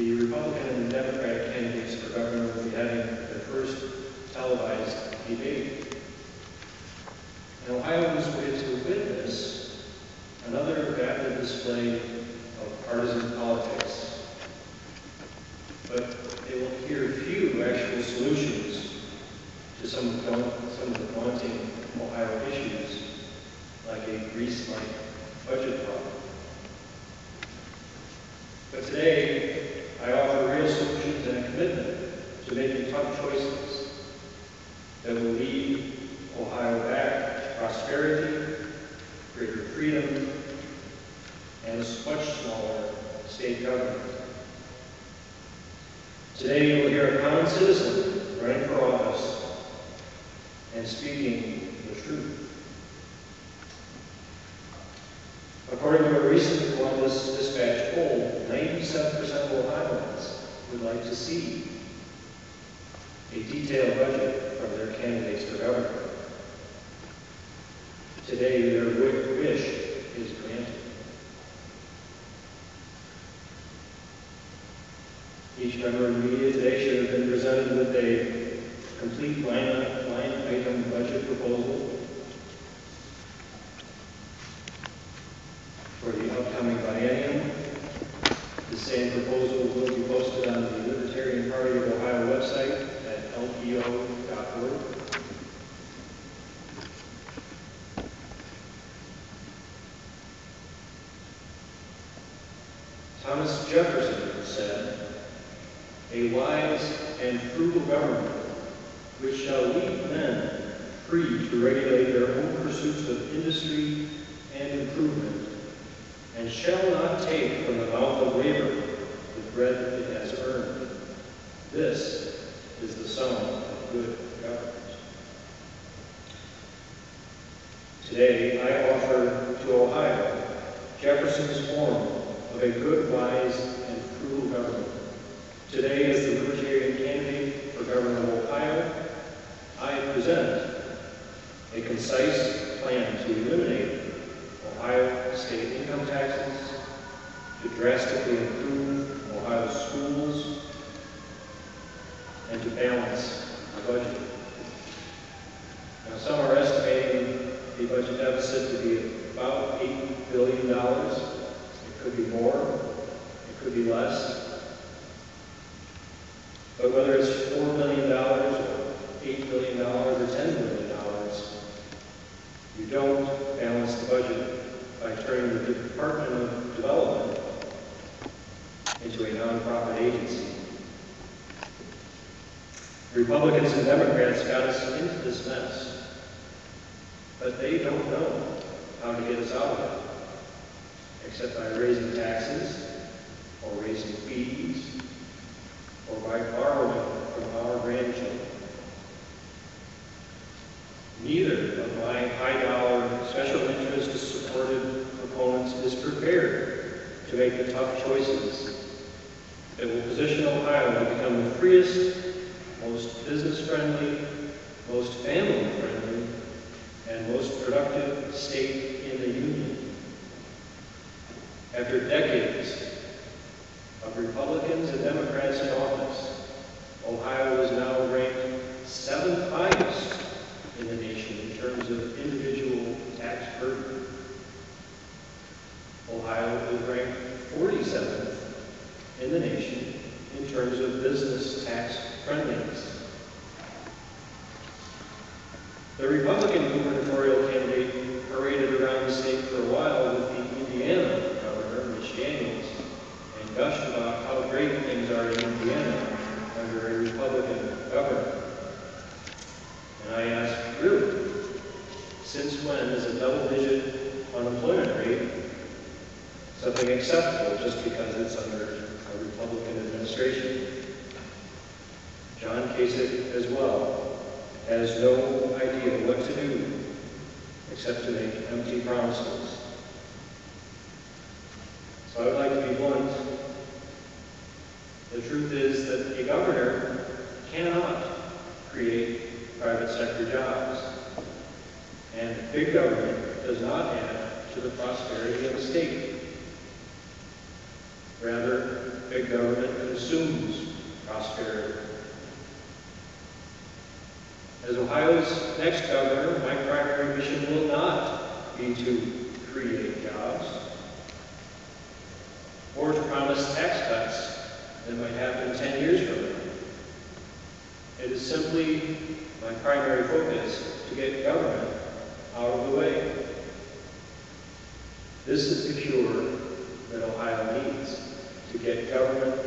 The Republican and Democratic candidates for governor will be having their first televised debate. And Ohioans will get to witness another vapid display of partisan politics. But they will hear few actual solutions to some of the daunting Ohio issues, like a Greece-like budget problem. But today, I offer real solutions and a commitment to making tough choices that will lead Ohio back to prosperity, greater freedom, and a much smaller state government. Today, you will hear a common citizen running for office and speaking the truth. According to a recent Columbus Dispatch poll, 97% of Ohioans would like to see a detailed budget from their candidates for governor. Today, their wish is granted. Each member of the media today should have been presented with a complete line item budget proposal for the upcoming biennium. The same proposal will be posted on the Libertarian Party of Ohio website at lpo.org. Thomas Jefferson said, "A wise and frugal government which shall leave men free to regulate their own pursuits of industry and improvement, and shall not take from the mouth of labor the bread it has earned. This is the sum of good government." Today, I offer to Ohio Jefferson's form of a good, wise, and frugal government. Today, as the Libertarian candidate for governor of Ohio, I present a concise plan to eliminate Ohio state income taxes, to drastically improve Ohio's schools, and to balance the budget. Now, some are estimating the budget deficit to be about $8 billion. It could be more, it could be less. But whether it's $4 billion or $8 billion or $10 billion, you don't balance the budget by turning the Department of Development into a nonprofit agency. Republicans and Democrats got us into this mess, but they don't know how to get us out of it, except by raising taxes, or raising fees, or by borrowing from our grandchildren. Neither of my high-dollar, special interest-supported proponents is prepared to make the tough choices that will position Ohio to become the freest, most business-friendly, most family-friendly, and most productive state in the Union. After decades of Republicans and Democrats in office, Ohio is now ranked 7th highest in the nation in terms of individual tax burden. Ohio is ranked 47th in the nation in terms of business tax friendliness. The Republican gubernatorial candidate paraded around the state for a while with the Indiana governor, Mitch Daniels, and gushed about how great things are in Indiana under a Republican governor. And I asked, really? Since when is a double-digit unemployment rate something acceptable just because it's under a Republican administration? John Kasich, as well, has no idea what to do except to make empty promises. So I would like to be blunt. The truth is that a governor cannot create private sector jobs, and big government does not add to the prosperity of the state. Rather, big government consumes prosperity. As Ohio's next governor, my primary mission will not be to create jobs or to promise tax cuts that might happen 10 years from now. It is simply my primary focus to get government out of the way. This is the cure that Ohio needs, to get government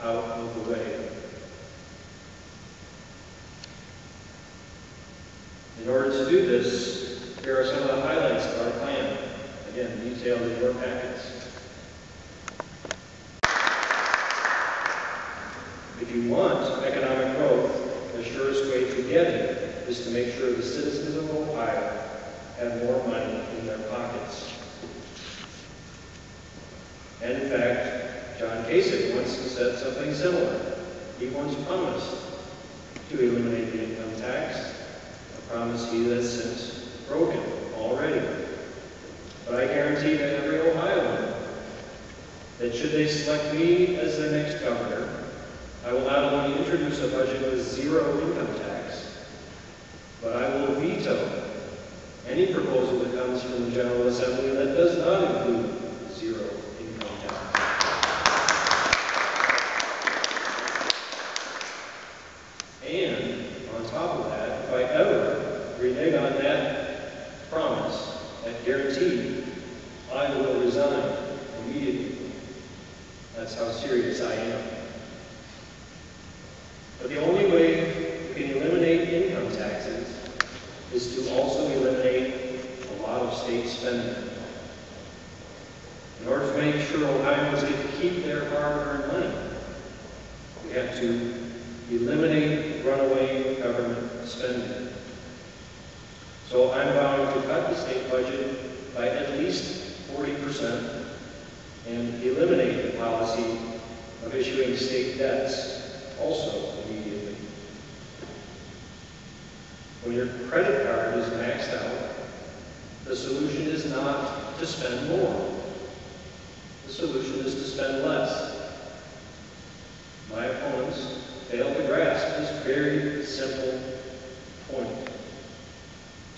out of the way. In order to do this, here are some of the highlights of our plan, again, detailed in your packets. If you want economic growth, the surest way to get it is to make sure the citizens of Ohio have more money in their pockets. And in fact, John Kasich once said something similar. He once promised to eliminate the income tax, a promise he has since broken already. But I guarantee to every Ohioan that should they select me as their next governor, I will not only introduce a budget with zero income tax, but I will veto any proposal that comes from the General Assembly that does not include zero income tax. And on top of that, if I ever renege on that promise, that guarantee, I will resign immediately. That's how serious I am. But the only way we can eliminate income taxes is to also eliminate a lot of state spending. In order to make sure Ohioans get to keep their hard-earned money, we have to eliminate runaway government spending. So I'm vowing to cut the state budget by at least 40% and eliminate the policy of issuing state debts also immediately. When your credit card is maxed out, the solution is not to spend more. The solution is to spend less. My opponents fail to grasp this very simple point.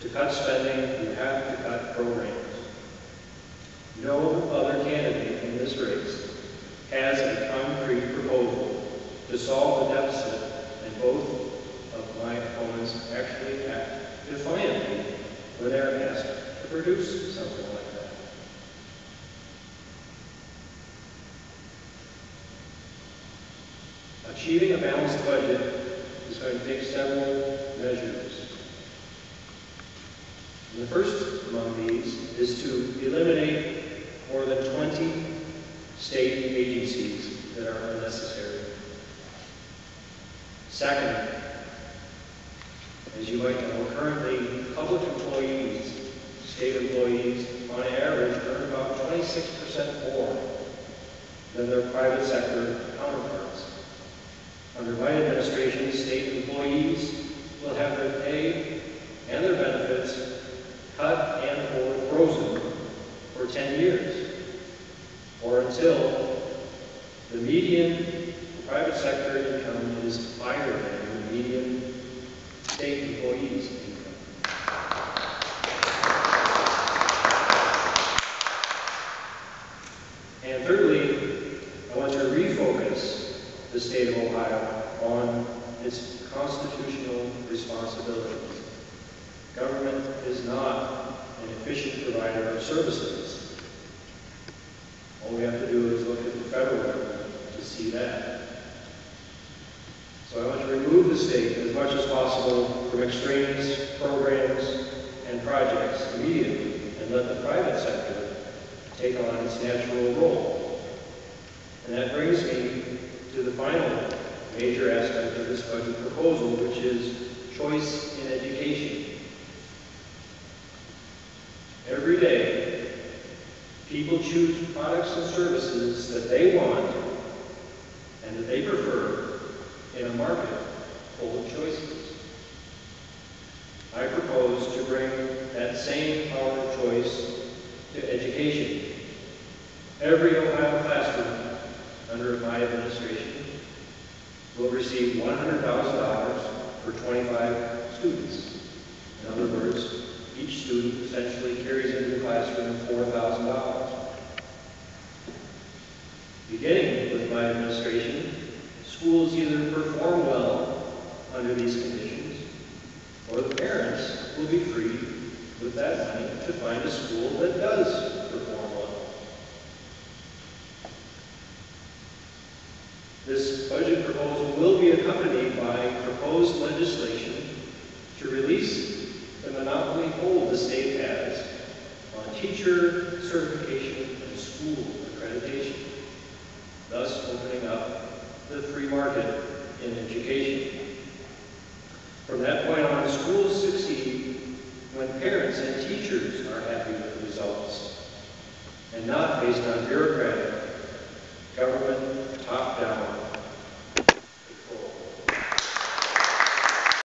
To cut spending, you have to cut programs. No other candidate in this race has a concrete proposal to solve the deficit, and both of my opponents actually act defiantly when they're asked to produce something like that. Achieving a balanced budget is going to take several measures. And the first among these is to eliminate more than 20 state agencies that are unnecessary. Second, as you might know, currently public employees, state employees, on average earn about 26% more than their private sector counterparts. Under my administration, state employees will have their pay and their benefits cut and/or frozen for 10 years, or until the median private sector income is higher than the median state employees' income. And thirdly, I want to refocus the state of Ohio on its constitutional responsibilities. Government is not an efficient provider of services. All we have to do is look at the federal government to see that. So I want to remove the state as much as possible from extraneous programs and projects immediately and let the private sector take on its natural role. And that brings me to the final major aspect of this budget proposal, which is choice in education. Every day, people choose products and services that they want and that they prefer in a market full of choices. I propose to bring that same power of choice to education. Every Ohio classroom under my administration will receive $100,000 for 25 students. In other words, each student essentially carries into the classroom $4,000. Beginning with my administration, schools either perform well under these conditions, or the parents will be free with that money to find a school that does perform well. This budget proposal will be accompanied by proposed legislation to release the monopoly hold the state has on teacher certification and school accreditation, thus opening up the free market in education. From that point on, schools succeed when parents and teachers are happy with the results, and not based on bureaucracy